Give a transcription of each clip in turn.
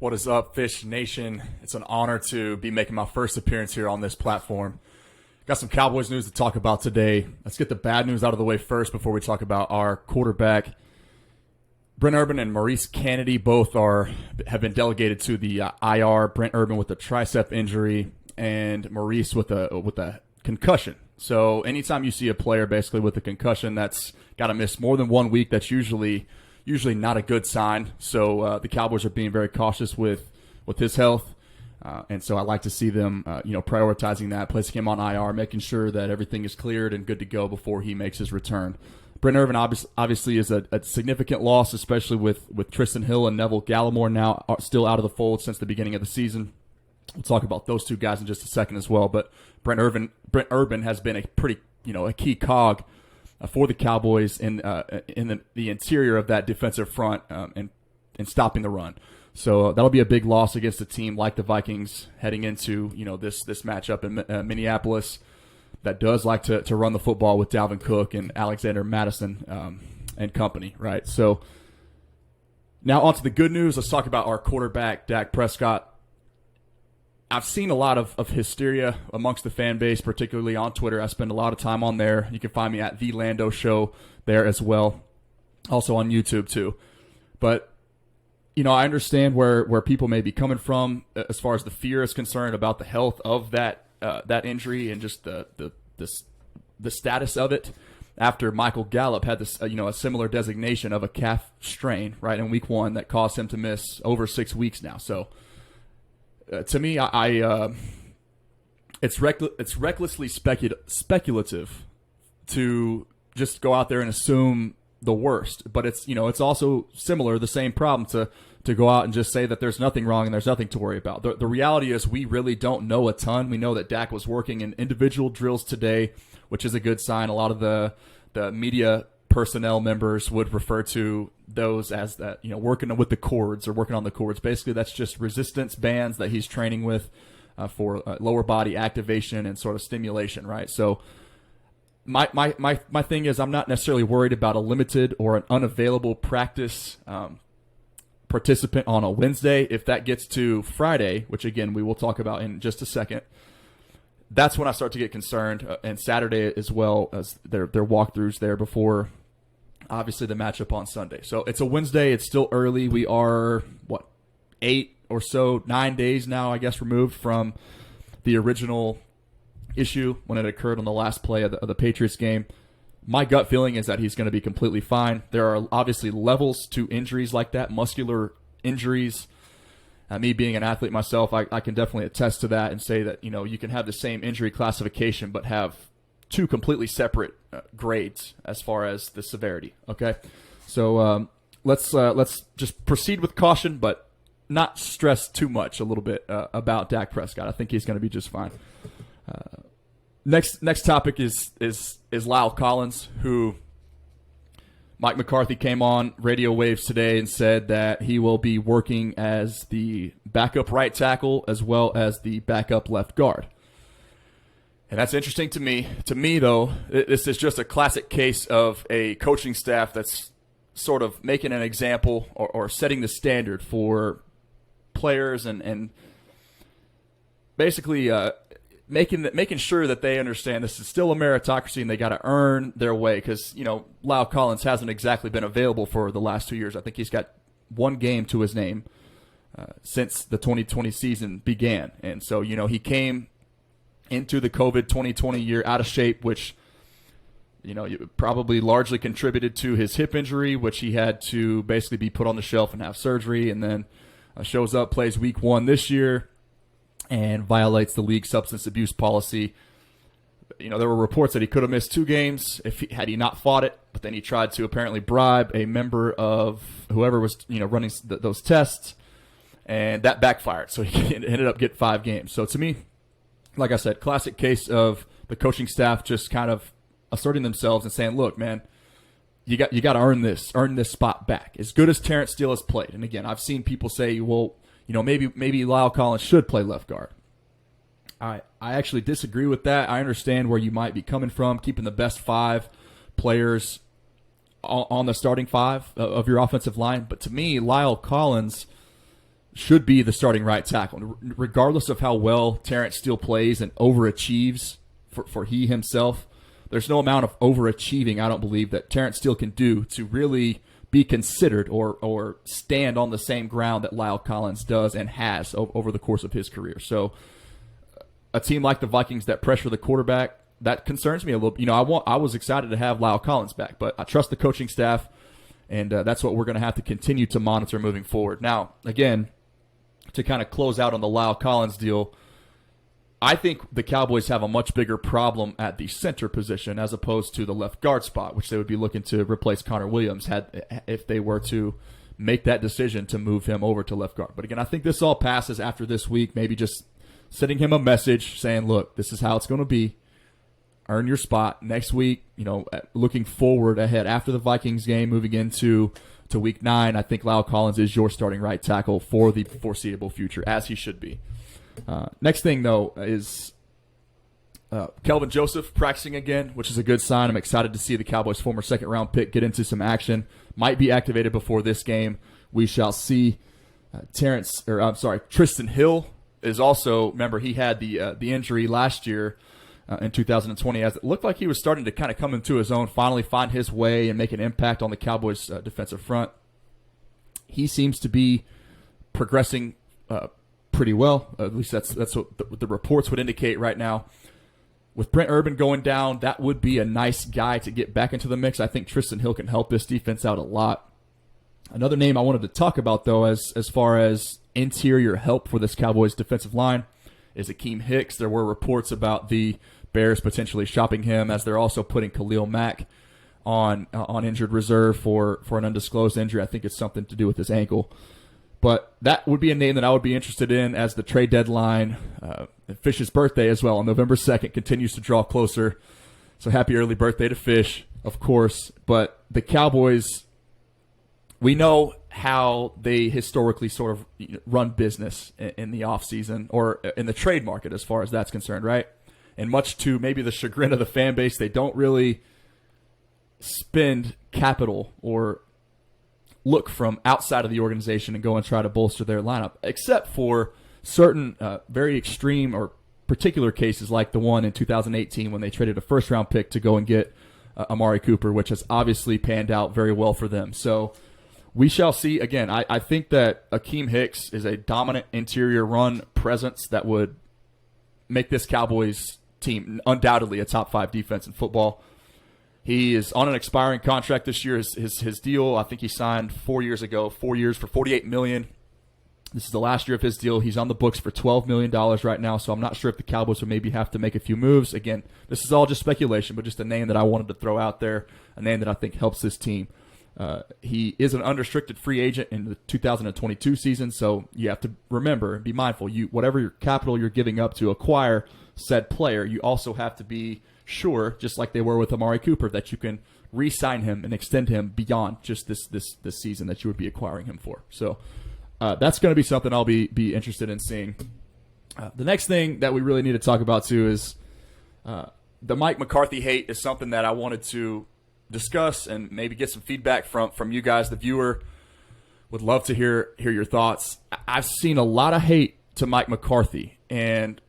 What is up, Fish Nation? It's an honor to be making my first appearance here on this platform. Got some Cowboys news to talk about today. Let's get the bad news out of the way first before we talk about our quarterback. Brent Urban and Maurice Kennedy both have been delegated to the IR. Brent Urban with a tricep injury and Maurice with a concussion. So anytime you see a player basically with a concussion that's got to miss more than 1 week, that's usually not a good sign. So the Cowboys are being very cautious with his health. And so I like to see them, prioritizing that, placing him on IR, making sure that everything is cleared and good to go before he makes his return. Brent Urban obviously is a significant loss, especially with Tristan Hill and Neville Gallimore now still out of the fold since the beginning of the season. We'll talk about those two guys in just a second as well. But Brent Urban has been a key cog for the Cowboys in the interior of that defensive front and stopping the run. So that'll be a big loss against a team like the Vikings heading into this matchup in Minneapolis that does like to run the football with Dalvin Cook and Alexander Madison and company, right? So now on to the good news. Let's talk about our quarterback, Dak Prescott. I've seen a lot of hysteria amongst the fan base, particularly on Twitter. I spend a lot of time on there. You can find me at the Lando Show there as well, also on YouTube too. But I understand where people may be coming from as far as the fear is concerned about the health of that injury and just the status of it after Michael Gallup had this a similar designation of a calf strain right in week 1 that caused him to miss over 6 weeks now. So to me, it's recklessly speculative to just go out there and assume the worst, but it's also similar, the same problem to go out and just say that there's nothing wrong and there's nothing to worry about. The reality is we really don't know a ton. We know that Dak was working in individual drills today, which is a good sign. A lot of the media personnel members would refer to those as that, working with the cords or working on the cords. Basically, that's just resistance bands that he's training with for lower body activation and sort of stimulation, right? So my thing is I'm not necessarily worried about a limited or an unavailable practice participant on a Wednesday. If that gets to Friday, which again we will talk about in just a second, that's when I start to get concerned. And Saturday as well, as their walkthroughs there before obviously the matchup on Sunday. So it's a Wednesday. It's still early. We are 9 days now, I guess, removed from the original issue when it occurred on the last play of the Patriots game. My gut feeling is that he's going to be completely fine. There are obviously levels to injuries like that, muscular injuries. Me being an athlete myself, I can definitely attest to that and say that you can have the same injury classification but have two completely separate grades as far as the severity. Okay, so let's just proceed with caution, but not stress too much a little bit about Dak Prescott. I think he's going to be just fine. Next topic is Lyle Collins, who Mike McCarthy came on radio waves today and said that he will be working as the backup right tackle as well as the backup left guard. And that's interesting to me. To me, though, this is just a classic case of a coaching staff that's sort of making an example or setting the standard for players and basically making sure that they understand this is still a meritocracy and they got to earn their way because, Lyle Collins hasn't exactly been available for the last 2 years. I think he's got one game to his name since the 2020 season began. And so, he came into the COVID 2020 year out of shape, which, probably largely contributed to his hip injury, which he had to basically be put on the shelf and have surgery, and then shows up, plays week 1 this year, and violates the league substance abuse policy. There were reports that he could have missed 2 games had he not fought it, but then he tried to apparently bribe a member of whoever was running those tests, and that backfired. So he ended up getting 5 games. So to me, like I said, classic case of the coaching staff just kind of asserting themselves and saying, look, man, you got to earn this spot back. As good as Terrence Steele has played, and again, I've seen people say, well, maybe Lyle Collins should play left guard. I actually disagree with that. I understand where you might be coming from, keeping the best 5 players on the starting 5 of your offensive line. But to me, Lyle Collins should be the starting right tackle. Regardless of how well Terrence Steele plays and overachieves for he himself, there's no amount of overachieving, I don't believe, that Terrence Steele can do to really be considered or stand on the same ground that La'el Collins does and has over the course of his career. So a team like the Vikings that pressure the quarterback, that concerns me a little. I was excited to have La'el Collins back, but I trust the coaching staff, and that's what we're going to have to continue to monitor moving forward. Now, again, to kind of close out on the La'el Collins deal, I think the Cowboys have a much bigger problem at the center position as opposed to the left guard spot, which they would be looking to replace Connor Williams if they were to make that decision to move him over to left guard. But again, I think this all passes after this week, maybe just sending him a message saying, look, this is how it's going to be. Earn your spot next week. Looking forward ahead after the Vikings game, moving into week 9, I think La'el Collins is your starting right tackle for the foreseeable future, as he should be. Next thing, though, is Kelvin Joseph practicing again, which is a good sign. I'm excited to see the Cowboys' former second-round pick get into some action. Might be activated before this game. We shall see. Tristan Hill is also, remember, he had the injury last year in 2020, as it looked like he was starting to kind of come into his own, finally find his way and make an impact on the Cowboys' defensive front. He seems to be progressing pretty well. At least that's what the reports would indicate right now. With Brent Urban going down, that would be a nice guy to get back into the mix. I think Tristan Hill can help this defense out a lot. Another name I wanted to talk about, though, as far as interior help for this Cowboys defensive line, is Akeem Hicks. There were reports about the Bears potentially shopping him, as they're also putting Khalil Mack on injured reserve for an undisclosed injury. I think it's something to do with his ankle. But that would be a name that I would be interested in as the trade deadline. Fish's birthday as well on November 2nd continues to draw closer. So happy early birthday to Fish, of course. But the Cowboys, we know how they historically sort of run business in the offseason or in the trade market as far as that's concerned, right? And much to maybe the chagrin of the fan base, they don't really spend capital or look from outside of the organization and go and try to bolster their lineup, except for certain very extreme or particular cases like the one in 2018 when they traded a first-round pick to go and get Amari Cooper, which has obviously panned out very well for them. So we shall see. Again, I think that Akeem Hicks is a dominant interior run presence that would make this Cowboys team undoubtedly a top 5 defense in football. He is on an expiring contract this year. His deal, I think he signed 4 years ago, 4 years for $48 million. This is the last year of his deal. He's on the books for $12 million right now, so I'm not sure if the Cowboys would maybe have to make a few moves. Again, this is all just speculation, but just a name that I wanted to throw out there, a name that I think helps this team. He is an unrestricted free agent in the 2022 season, so you have to remember and be mindful. Whatever your capital you're giving up to acquire said player, you also have to be sure, just like they were with Amari Cooper, that you can re-sign him and extend him beyond just this season that you would be acquiring him for. So that's going to be something I'll be interested in seeing. The next thing that we really need to talk about, too, is the Mike McCarthy hate is something that I wanted to discuss and maybe get some feedback from you guys, the viewer. Would love to hear your thoughts. I've seen a lot of hate to Mike McCarthy, and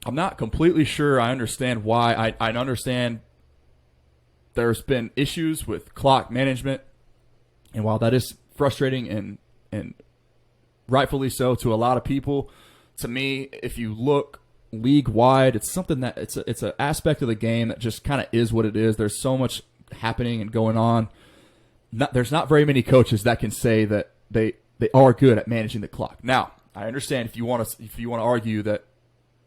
I'm not completely sure I understand why. I understand there's been issues with clock management, and while that is frustrating and rightfully so to a lot of people, to me, if you look league-wide, it's something that it's an aspect of the game that just kind of is what it is. There's so much happening and going on. There's not very many coaches that can say that they are good at managing the clock. Now, I understand if you want to argue that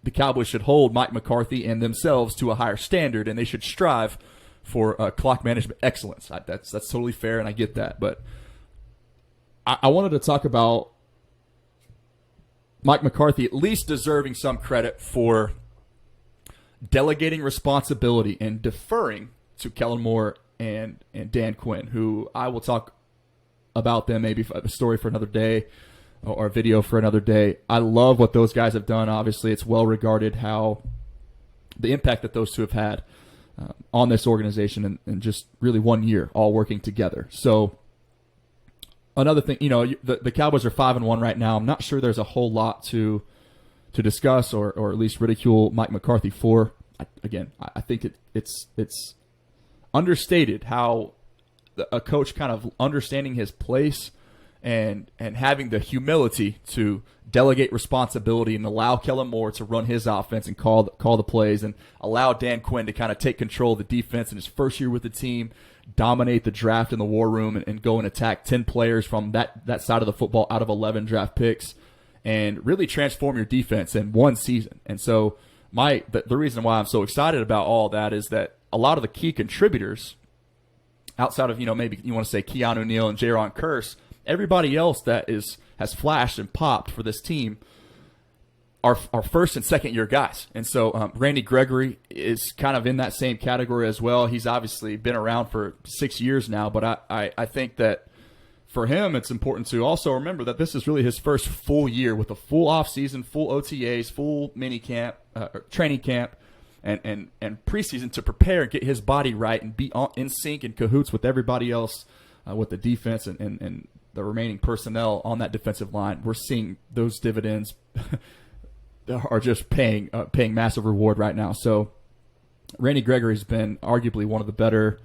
the Cowboys should hold Mike McCarthy and themselves to a higher standard, and they should strive for clock management excellence. That's totally fair, and I get that. But I wanted to talk about Mike McCarthy at least deserving some credit for delegating responsibility and deferring to Kellen Moore and Dan Quinn, who I will talk about them maybe a story for another day or a video for another day. I love what those guys have done. Obviously, it's well regarded how the impact that those two have had on this organization in just really 1 year, all working together. So another thing, the Cowboys are 5-1 right now. I'm not sure there's a whole lot to discuss or at least ridicule Mike McCarthy for. I think it's understated how a coach kind of understanding his place and having the humility to delegate responsibility and allow Kellen Moore to run his offense and call the plays, and allow Dan Quinn to kind of take control of the defense in his first year with the team, dominate the draft in the war room, and go and attack 10 players from that side of the football out of 11 draft picks, and really transform your defense in one season. And so the reason why I'm so excited about all that is that a lot of the key contributors, outside of, maybe you want to say Keanu Neal and Jaron Kearse, everybody else that has flashed and popped for this team are first and second year guys. And so Randy Gregory is kind of in that same category as well. He's obviously been around for 6 years now, but I think that for him, it's important to also remember that this is really his first full year with a full offseason, full OTAs, full mini camp, training camp, and preseason to prepare and get his body right and be in sync and cahoots with everybody else, with the defense and the remaining personnel on that defensive line. We're seeing those dividends are just paying massive reward right now. So Randy Gregory's been arguably one of the better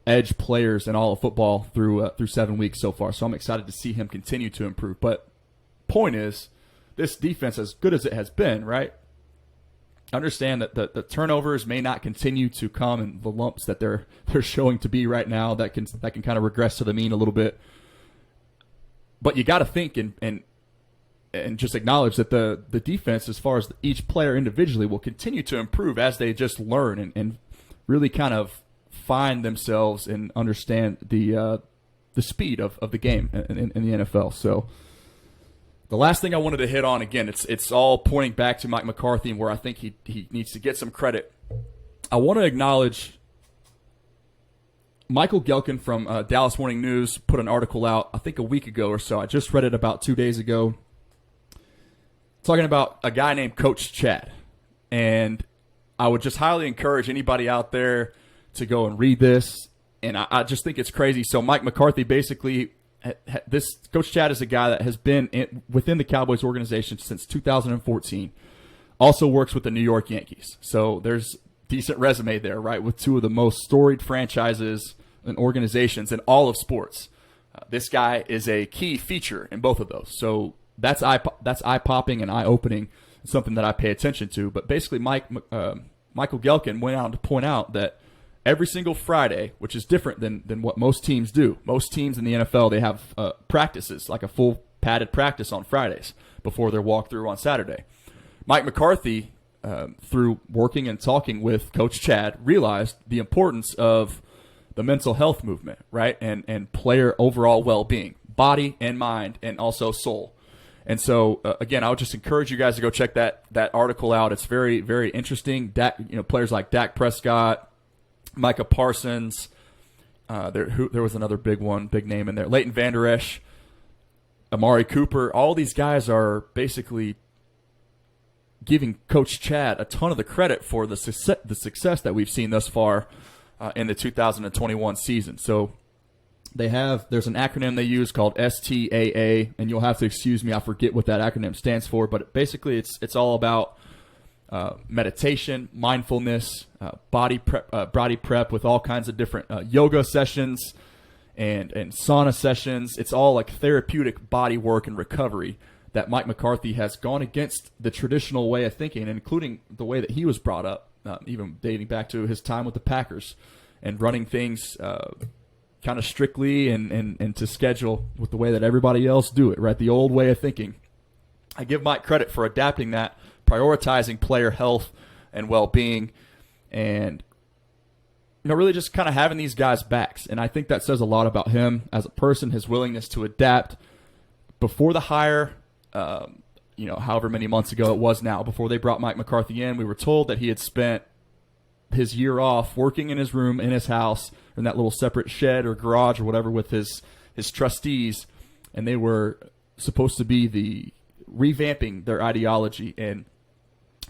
edge players in all of football through 7 weeks so far. So I'm excited to see him continue to improve. But point is, this defense, as good as it has been, right? Understand that the turnovers may not continue to come in the lumps that they're showing to be right now. That can kind of regress to the mean a little bit. But you got to think and just acknowledge that the defense, as far as each player individually, will continue to improve as they just learn and really kind of find themselves and understand the speed of the game in the NFL. So the last thing I wanted to hit on, again, it's all pointing back to Mike McCarthy and where I think he needs to get some credit. I want to acknowledge Michael Gelkin from Dallas Morning News put an article out, I think a week ago or so. I just read it about 2 days ago, talking about a guy named Coach Chad. And I would just highly encourage anybody out there to go and read this. And I just think it's crazy. So Mike McCarthy basically, this Coach Chad is a guy that has been within the Cowboys organization since 2014. Also works with the New York Yankees. So there's decent resume there, right, with two of the most storied franchises and organizations in all of sports. This guy is a key feature in both of those. So that's eye-popping and eye-opening, something that I pay attention to. But basically, Michael Gelkin went on to point out that every single Friday, which is different than what most teams do. Most teams in the NFL, they have practices, like a full padded practice on Fridays before their walkthrough on Saturday. Mike McCarthy, through working and talking with Coach Chad, realized the importance of the mental health movement, right, and player overall well-being, body and mind, and also soul. And so, again, I would just encourage you guys to go check that article out. It's very, very interesting. Players like Dak Prescott, Micah Parsons, there was another big name in there, Leighton Vander Esch, Amari Cooper. All these guys are basically giving Coach Chad a ton of the credit for the success that we've seen thus far in the 2021 season. So there's an acronym they use called STAA, and you'll have to excuse me, I forget what that acronym stands for, but basically it's all about meditation, mindfulness, body prep with all kinds of different yoga sessions and sauna sessions. It's all like therapeutic body work and recovery that Mike McCarthy has gone against the traditional way of thinking, including the way that he was brought up, even dating back to his time with the Packers and running things kind of strictly and to schedule with the way that everybody else do it, right? The old way of thinking. I give Mike credit for adapting that, prioritizing player health and well-being, and really just kind of having these guys' backs. And I think that says a lot about him as a person, his willingness to adapt. Before the hire, however many months ago it was now, before they brought Mike McCarthy in, we were told that he had spent his year off working in his room, in his house, in that little separate shed or garage or whatever with his trustees, and they were supposed to be revamping their ideology and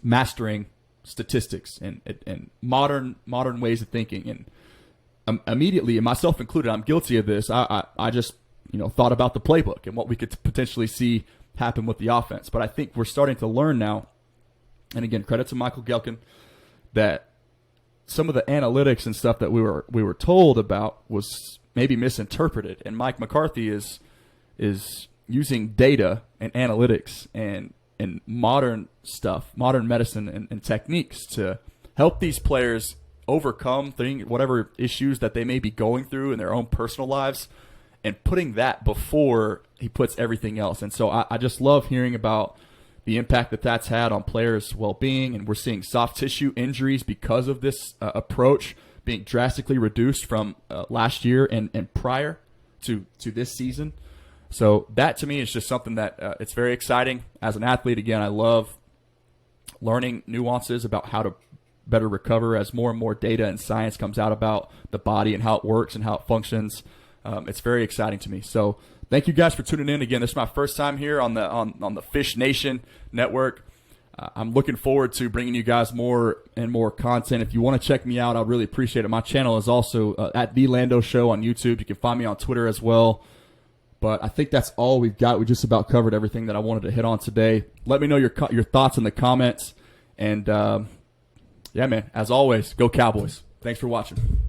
mastering statistics and modern ways of thinking. And immediately, and myself included, I'm guilty of this. I just thought about the playbook and what we could potentially see happen with the offense. But I think we're starting to learn now, and again, credit to Michael Gehlken, that some of the analytics and stuff that we were told about was maybe misinterpreted. And Mike McCarthy is using data and analytics and modern stuff, modern medicine and techniques to help these players overcome whatever issues that they may be going through in their own personal lives, and putting that before he puts everything else. And so I just love hearing about the impact that that's had on players' well-being, and we're seeing soft tissue injuries because of this approach being drastically reduced from last year and prior to this season. So that to me is just something that it's very exciting. As an athlete, again, I love learning nuances about how to better recover as more and more data and science comes out about the body and how it works and how it functions. It's very exciting to me. So thank you guys for tuning in. Again, this is my first time here on the Fish Nation Network. I'm looking forward to bringing you guys more and more content. If you want to check me out, I'd really appreciate it. My channel is also at The Lando Show on YouTube. You can find me on Twitter as well. But I think that's all we've got. We just about covered everything that I wanted to hit on today. Let me know your thoughts in the comments. And, yeah, man, as always, go Cowboys. Thanks for watching.